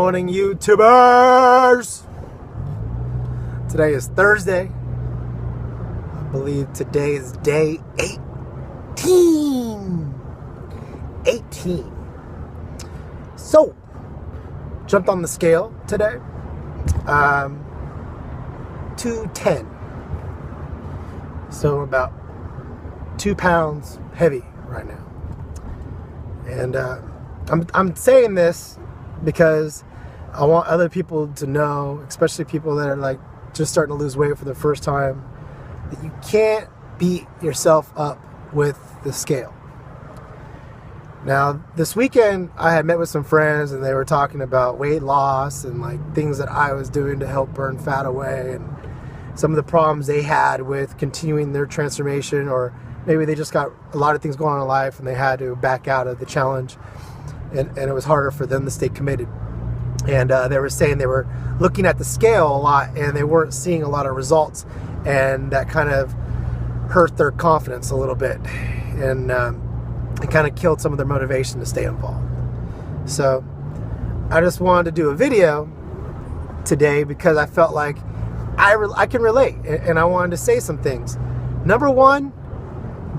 morning, YouTubers! Today is Thursday. I believe today is day 18. 18. So, jumped on the scale today. 210. So about 2 pounds heavy right now. And I'm saying this because I want other people to know, especially people that are like just starting to lose weight for the first time, that you can't beat yourself up with the scale. Now, this weekend I had met with some friends and they were talking about weight loss and like things that I was doing to help burn fat away and some of the problems they had with continuing their transformation, or maybe they just got a lot of things going on in life and they had to back out of the challenge. And it was harder for them to stay committed. And they were saying they were looking at the scale a lot and they weren't seeing a lot of results. And that kind of hurt their confidence a little bit. And it kind of killed some of their motivation to stay involved. So I just wanted to do a video today because I felt like I can relate. And I wanted to say some things. Number one,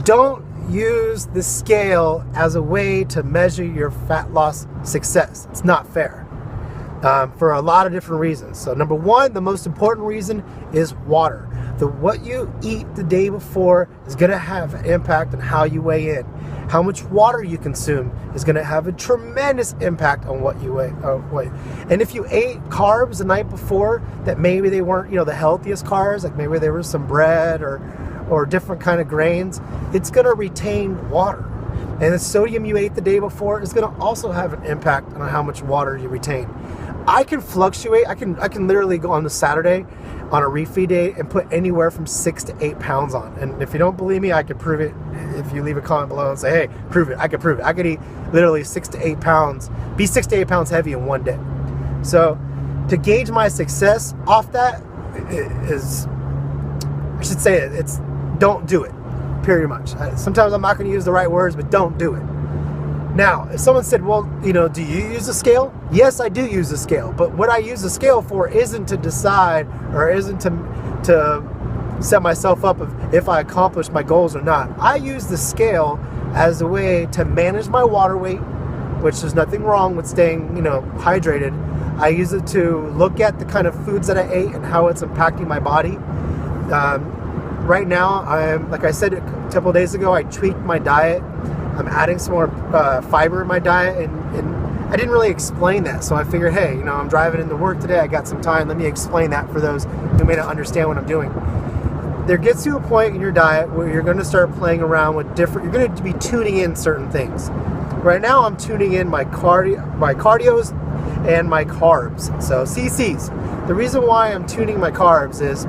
don't use the scale as a way to measure your fat loss success. It's not fair for a lot of different reasons. So number one, the most important reason is water. What you eat the day before is going to have an impact on how you weigh in. How much water you consume is going to have a tremendous impact on what you weigh. And if you ate carbs the night before that maybe they weren't, the healthiest carbs, like maybe there was some bread or different kind of grains, it's going to retain water. And the sodium you ate the day before is going to also have an impact on how much water you retain. I can fluctuate. I can literally go on a Saturday on a refeed day and put anywhere from 6 to 8 pounds on. And if you don't believe me, I can prove it. If you leave a comment below and say, hey, prove it, I can prove it. I could eat literally 6 to 8 pounds, be 6 to 8 pounds heavy in one day. So to gauge my success off that is, I should say it's don't do it, period much. Sometimes I'm not going to use the right words, but don't do it. Now, if someone said, well, do you use a scale? Yes, I do use a scale. But what I use a scale for isn't to decide or isn't to set myself up if I accomplish my goals or not. I use the scale as a way to manage my water weight, which there's nothing wrong with staying, hydrated. I use it to look at the kind of foods that I ate and how it's impacting my body. Right now, like I said a couple of days ago, I tweaked my diet. I'm adding some more fiber in my diet, and I didn't really explain that. So I figured, hey, I'm driving into work today. I got some time. Let me explain that for those who may not understand what I'm doing. There gets to a point in your diet where you're going to start playing around with you're going to be tuning in certain things. Right now, I'm tuning in my cardios and my carbs. So CCs. The reason why I'm tuning my carbs is,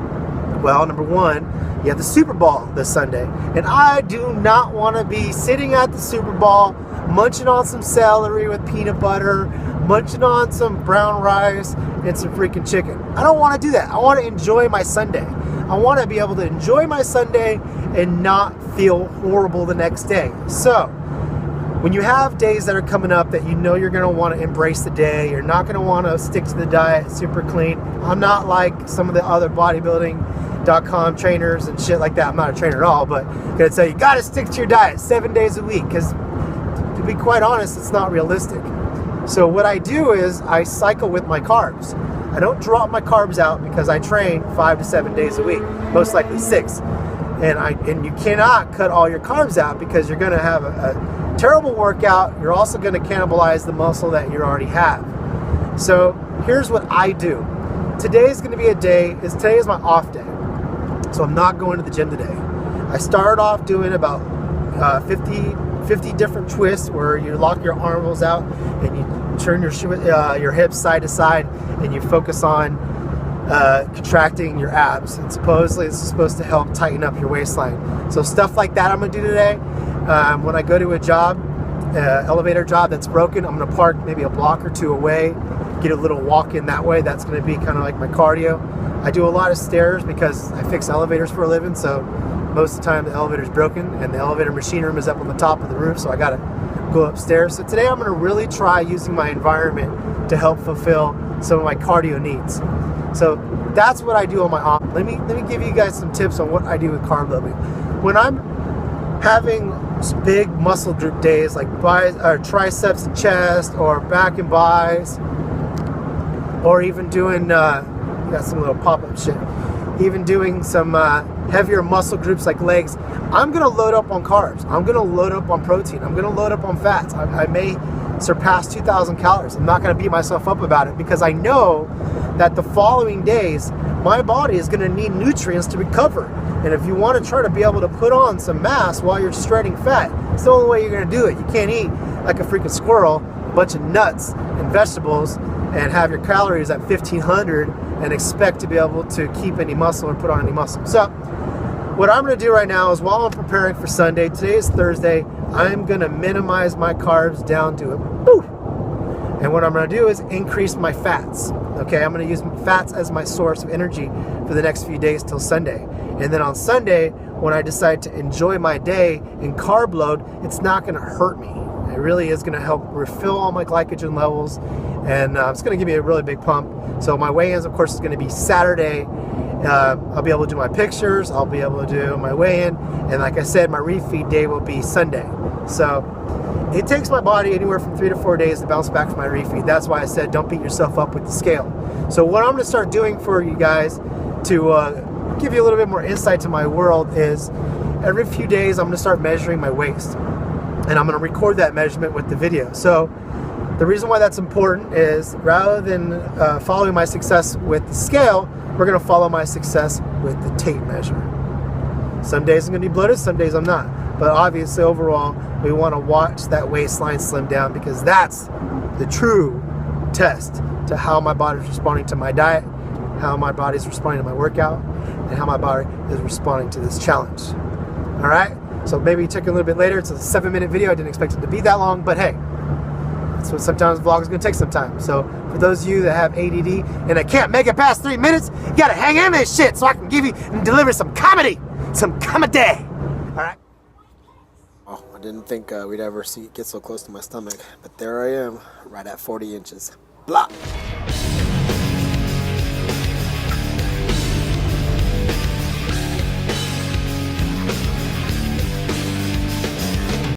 well, number one, you have the Super Bowl this Sunday, and I do not want to be sitting at the Super Bowl munching on some celery with peanut butter, munching on some brown rice and some freaking chicken. I don't want to do that. I want to enjoy my Sunday. I want to be able to enjoy my Sunday and not feel horrible the next day. So when you have days that are coming up that you're going to want to embrace the day, you're not going to want to stick to the diet super clean. I'm not like some of the other bodybuilding.com trainers and shit like that. I'm not a trainer at all, but I'm going to tell you, got to stick to your diet 7 days a week, because to be quite honest, it's not realistic. So what I do is I cycle with my carbs. I don't drop my carbs out because I train 5 to 7 days a week, most likely 6. And you cannot cut all your carbs out because you're going to have a terrible workout. You're also going to cannibalize the muscle that you already have. So here's what I do. Today is going to be today is my off day. So I'm not going to the gym today. I started off doing about 50 different twists where you lock your arms out and you turn your hips side to side and you focus on contracting your abs. And supposedly this is supposed to help tighten up your waistline. So stuff like that I'm going to do today. When I go to a job, elevator job that's broken, I'm going to park maybe a block or two away, get a little walk in that way. That's going to be kind of like my cardio. I do a lot of stairs because I fix elevators for a living, so most of the time the elevator's broken and the elevator machine room is up on the top of the roof, so I gotta go upstairs. So today I'm gonna really try using my environment to help fulfill some of my cardio needs. So that's what I do on my off. Let me give you guys some tips on what I do with carb loading. When I'm having big muscle group days like triceps and chest, or back and bis, or even doing got some little pop-up shit, even doing some heavier muscle groups like legs, I'm gonna load up on carbs, I'm gonna load up on protein, I'm gonna load up on fats. I may surpass 2,000 calories. I'm not gonna beat myself up about it, because I know that the following days my body is gonna need nutrients to recover. And if you want to try to be able to put on some mass while you're shredding fat, it's the only way you're going to do it. You can't eat like a freaking squirrel a bunch of nuts and vegetables and have your calories at 1,500 and expect to be able to keep any muscle or put on any muscle. So what I'm going to do right now is, while I'm preparing for Sunday, today is Thursday, I'm going to minimize my carbs down to a boo. And what I'm going to do is increase my fats. Okay, I'm going to use fats as my source of energy for the next few days till Sunday. And then on Sunday, when I decide to enjoy my day in carb load, it's not going to hurt me. It really is going to help refill all my glycogen levels, and it's going to give me a really big pump. So my weigh-ins, of course, is going to be Saturday. I'll be able to do my pictures, I'll be able to do my weigh-in, and like I said, my refeed day will be Sunday. So it takes my body anywhere from 3 to 4 days to bounce back from my refeed. That's why I said don't beat yourself up with the scale. So what I'm going to start doing for you guys to give you a little bit more insight to my world is, every few days I'm going to start measuring my waist, and I'm going to record that measurement with the video. So the reason why that's important is, rather than following my success with the scale, we're going to follow my success with the tape measure. Some days I'm going to be bloated, some days I'm not. But obviously overall, we want to watch that waistline slim down, because that's the true test to how my body's responding to my diet, how my body's responding to my workout, and how my body is responding to this challenge. All right? So maybe you took a little bit later. It's a 7-minute video. I didn't expect it to be that long, but hey, that's what sometimes vlogs are going to take some time. So for those of you that have ADD and I can't make it past 3 minutes, you got to hang in this shit so I can give you and deliver some comedy. Some comedy. All right? Oh, I didn't think we'd ever get so close to my stomach, but there I am, right at 40 inches. Blah.